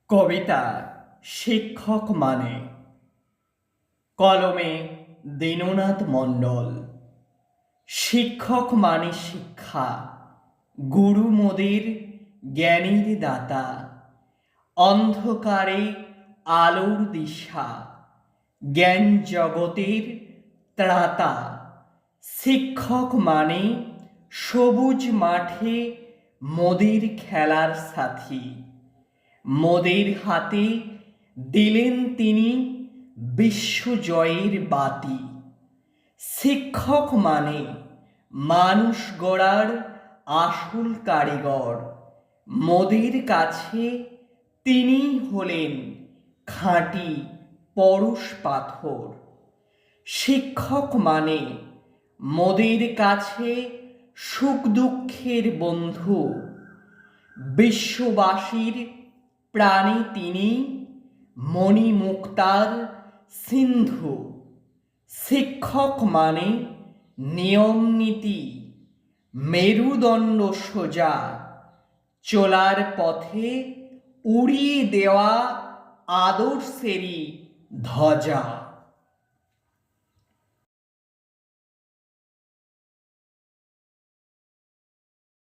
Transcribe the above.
কবিতা শিক্ষক মানে কলমে দীননাথ মণ্ডল। শিক্ষক মানে শিক্ষা, গুরু মোদের জ্ঞানীর দাতা, অন্ধকারে আলোর দিশা, জ্ঞান জগতের ত্রাতা। শিক্ষক মানে সবুজ মাঠে মোদের খেলার সাথী, মোদের হাতে দিলেন তিনি বিশ্বজয়ের বাতি। শিক্ষক মানে মানুষ গড়ার আসল কারিগর, মোদের কাছে তিনি হলেন খাঁটি পরশ পাথর। শিক্ষক মানে মোদের কাছে সুখ দুঃখের বন্ধু, বিশ্ববাসীর প্রাণী তিনি, মণিমুক্তার সিন্ধু। শিক্ষক মানে নিয়ম নীতি, মেরুদণ্ড সোজা, চলার পথে উড়িয়ে দেওয়া আদর্শেরই ধ্বজা।